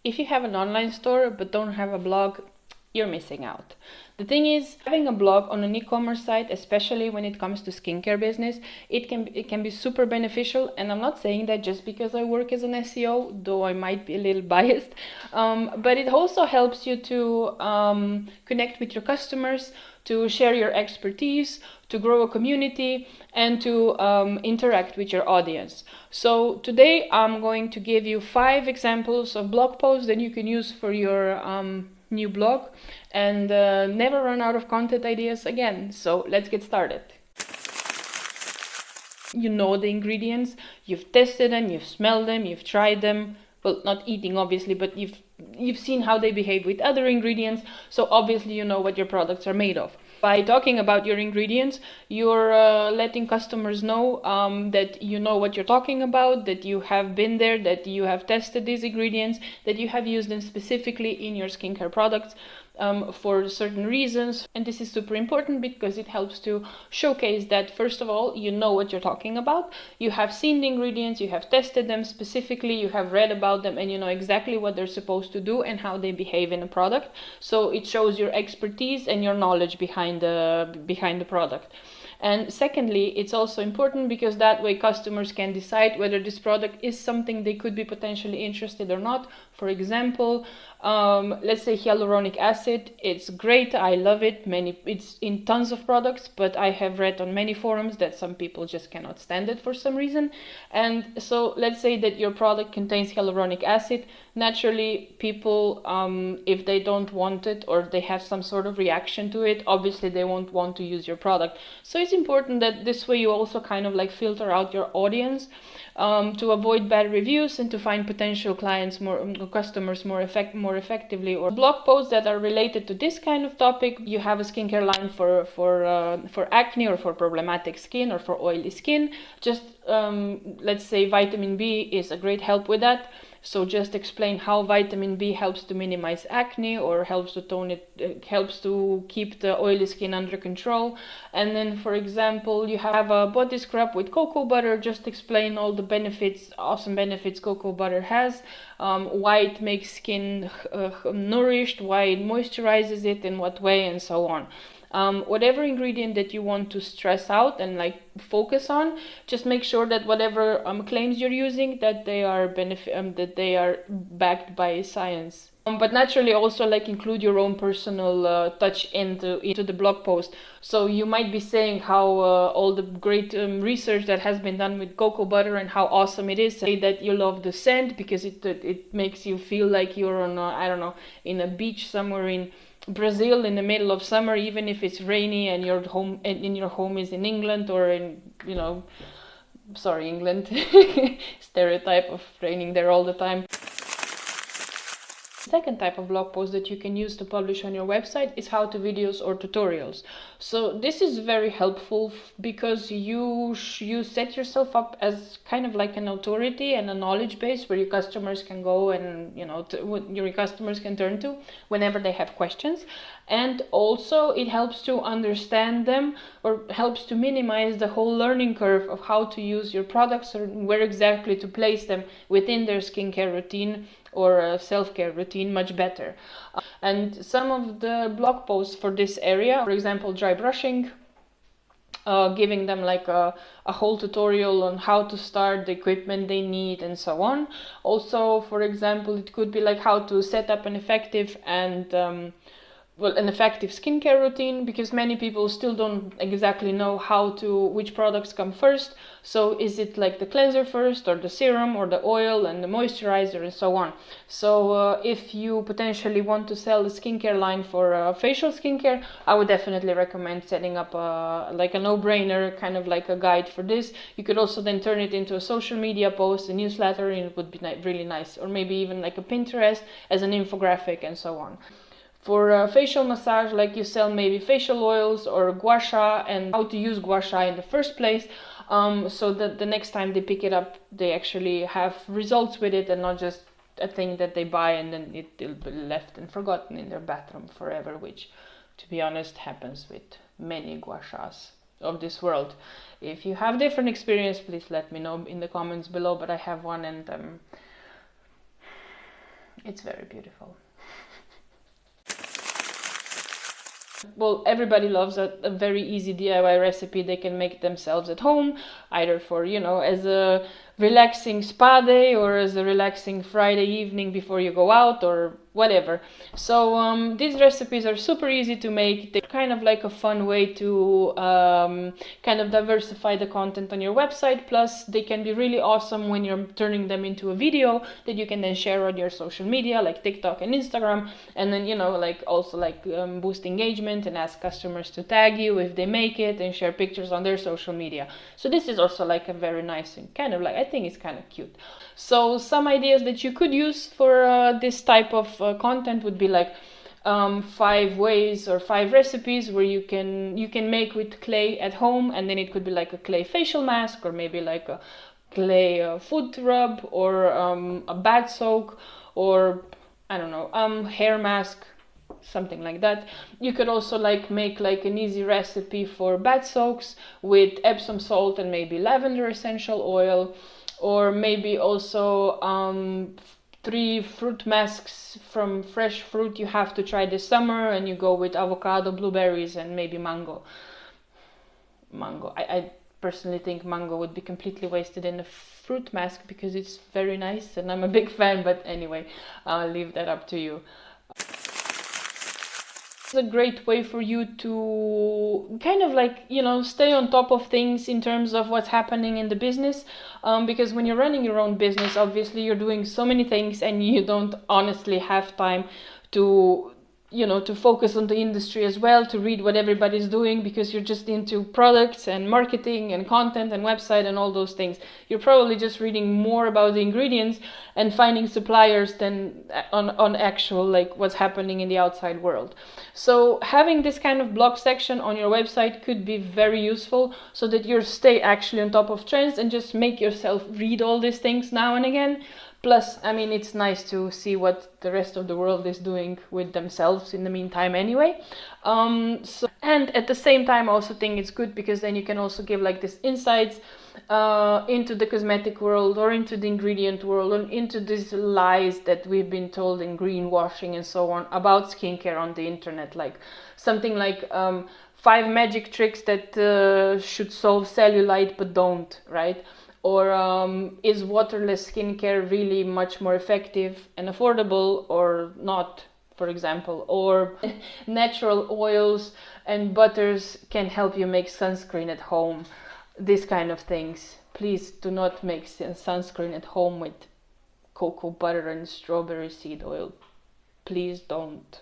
if you have an online store but don't have a blog, you're missing out. The thing is, having a blog on an e-commerce site, especially when it comes to skincare business, it can be super beneficial. And I'm not saying that just because I work as an SEO, though I might be a little biased, but it also helps you to connect with your customers, to share your expertise, to grow a community, and to interact with your audience. So today I'm going to give you 5 examples of blog posts that you can use for your new blog and never run out of content ideas again. So let's get started. You know the ingredients, you've tested them, you've smelled them, you've tried them. Well, not eating obviously, but you've seen how they behave with other ingredients, so obviously you know what your products are made of. By talking about your ingredients, you're letting customers know that you know what you're talking about, that you have been there, that you have tested these ingredients, that you have used them specifically in your skincare products for certain reasons. And this is super important because it helps to showcase that, first of all, you know what you're talking about, you have seen the ingredients, you have tested them specifically, you have read about them, and you know exactly what they're supposed to do and how they behave in a product. So it shows your expertise and your knowledge behind the product. And secondly, it's also important because that way customers can decide whether this product is something they could be potentially interested or not. For example, let's say hyaluronic acid. It's great, I love it. It's in tons of products, but I have read on many forums that some people just cannot stand it for some reason. And so let's say that your product contains hyaluronic acid. Naturally, people, if they don't want it or they have some sort of reaction to it, obviously they won't want to use your product. So it's important that this way you also kind of like filter out your audience to avoid bad reviews and to find potential clients, customers more effectively. Or blog posts that are related to this kind of topic. You have a skincare line for acne or for problematic skin or for oily skin. Just let's say vitamin B is a great help with that. So just explain how vitamin B helps to minimize acne or helps to tone it, helps to keep the oily skin under control. And then, for example, you have a body scrub with cocoa butter. Just explain all the benefits, awesome benefits cocoa butter has, why it makes skin nourished, why it moisturizes it, in what way, and so on. Whatever ingredient that you want to stress out and like focus on, just make sure that whatever claims you're using, that they are that they are backed by science. But naturally also like include your own personal touch into the blog post. So you might be saying how all the great research that has been done with cocoa butter and how awesome it is. Say that you love the scent because it makes you feel like you're on I don't know, in a beach somewhere in Brazil in the middle of summer, even if it's rainy and your home is in England or in, you know, sorry, England, stereotype of raining there all the time. Second type of blog post that you can use to publish on your website is how-to videos or tutorials. So this is very helpful because you set yourself up as kind of like an authority and a knowledge base where your customers can go and, you know, your customers can turn to whenever they have questions. And also it helps to understand them or helps to minimize the whole learning curve of how to use your products or where exactly to place them within their skincare routine or a self-care routine much better. And some of the blog posts for this area, for example, dry brushing, giving them like a whole tutorial on how to start, the equipment they need, and so on. Also, for example, it could be like how to set up an effective skincare routine, because many people still don't exactly know which products come first. So is it like the cleanser first, or the serum, or the oil and the moisturizer, and so on. So if you potentially want to sell a skincare line for facial skincare, I would definitely recommend setting up like a no-brainer, kind of like a guide for this. You could also then turn it into a social media post, a newsletter, and it would be really nice. Or maybe even like a Pinterest as an infographic, and so on. For facial massage, like you sell maybe facial oils or gua sha and how to use gua sha in the first place, so that the next time they pick it up, they actually have results with it and not just a thing that they buy and then it'll be left and forgotten in their bathroom forever, which, to be honest, happens with many gua shas of this world. If you have different experience, please let me know in the comments below, but I have one and It's very beautiful. Well, everybody loves a very easy DIY recipe they can make themselves at home, either for, as a relaxing spa day or as a relaxing Friday evening before you go out or whatever. So these recipes are super easy to make. They're kind of like a fun way to kind of diversify the content on your website. Plus, they can be really awesome when you're turning them into a video that you can then share on your social media like TikTok and Instagram, and then boost engagement and ask customers to tag you if they make it and share pictures on their social media. So this is also like a very nice and kind of like, I think it's kind of cute. So some ideas that you could use for this type of content would be like 5 ways or 5 recipes where you can make with clay at home, and then it could be like a clay facial mask, or maybe like a clay foot rub, or a bath soak, or I don't know, hair mask, something like that. You could also make like an easy recipe for bath soaks with Epsom salt and maybe lavender essential oil, or maybe also 3 fruit masks from fresh fruit you have to try this summer, and you go with avocado, blueberries, and maybe mango. I personally think mango would be completely wasted in a fruit mask because it's very nice and I'm a big fan, but anyway, I'll leave that up to you. It's a great way for you to kind of like, stay on top of things in terms of what's happening in the business, because when you're running your own business, obviously you're doing so many things and you don't honestly have time to to focus on the industry as well, to read what everybody's doing, because you're just into products and marketing and content and website and all those things. You're probably just reading more about the ingredients and finding suppliers than on actual like what's happening in the outside world. So having this kind of blog section on your website could be very useful, so that you stay actually on top of trends and just make yourself read all these things now and again. Plus, I mean, it's nice to see what the rest of the world is doing with themselves in the meantime anyway. And at the same time, I also think it's good because then you can also give like this insights into the cosmetic world or into the ingredient world, or into these lies that we've been told in greenwashing and so on about skincare on the internet. Like something like 5 magic tricks that should solve cellulite but don't, right? Or is waterless skincare really much more effective and affordable or not, for example? Or natural oils and butters can help you make sunscreen at home. These kind of things. Please do not make sunscreen at home with cocoa butter and strawberry seed oil. Please don't.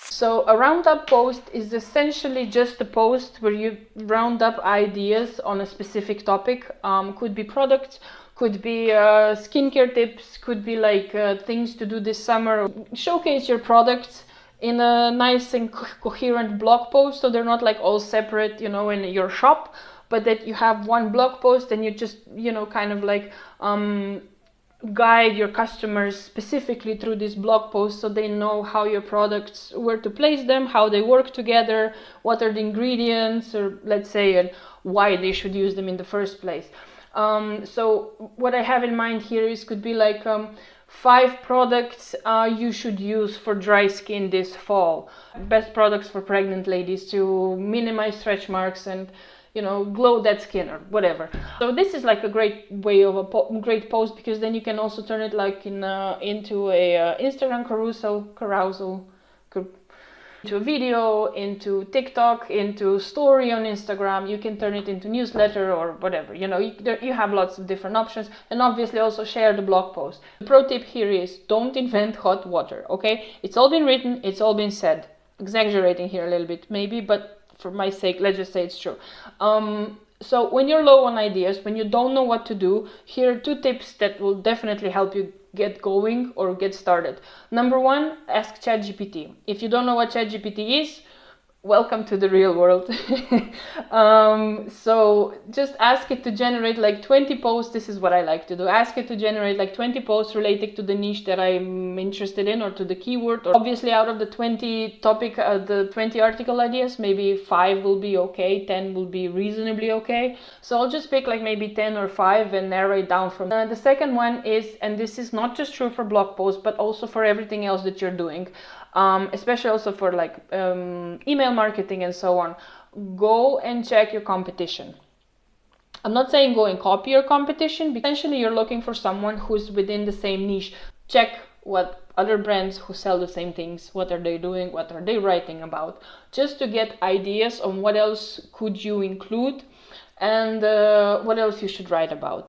So a roundup post is essentially just a post where you round up ideas on a specific topic. Could be products, could be skincare tips, could be like things to do this summer. Showcase your products in a nice and coherent blog post, so they're not like all separate, in your shop, but that you have one blog post and you just, kind of like guide your customers specifically through this blog post, so they know how your products, where to place them, how they work together, what are the ingredients, or let's say, and why they should use them in the first place. So what I have in mind here is could be like 5 products you should use for dry skin this fall. Best products for pregnant ladies to minimize stretch marks and glow that skin or whatever. So this is like a great way of a great post, because then you can also turn it like into a Instagram carousel, into a video, into TikTok, into story on Instagram. You can turn it into newsletter or whatever. You have lots of different options, and obviously also share the blog post. The pro tip here is don't invent hot water. Okay, it's all been written, it's all been said. Exaggerating here a little bit maybe, but for my sake, let's just say it's true. So when you're low on ideas, when you don't know what to do, here are 2 tips that will definitely help you get going or get started. Number 1, ask ChatGPT. If you don't know what ChatGPT is, welcome to the real world. So just ask it to generate like 20 posts. This is what I like to do. Ask it to generate like 20 posts related to the niche that I'm interested in, or to the keyword. Or obviously out of the 20 topic, the 20 article ideas, maybe 5 will be okay, 10 will be reasonably okay. So I'll just pick like maybe 10 or 5 and narrow it down from the second one is, and this is not just true for blog posts, but also for everything else that you're doing, especially also for like email marketing and so on. Go and check your competition. I'm not saying go and copy your competition, because essentially you're looking for someone who's within the same niche. Check what other brands who sell the same things, what are they doing, what are they writing about, just to get ideas on what else could you include and what else you should write about.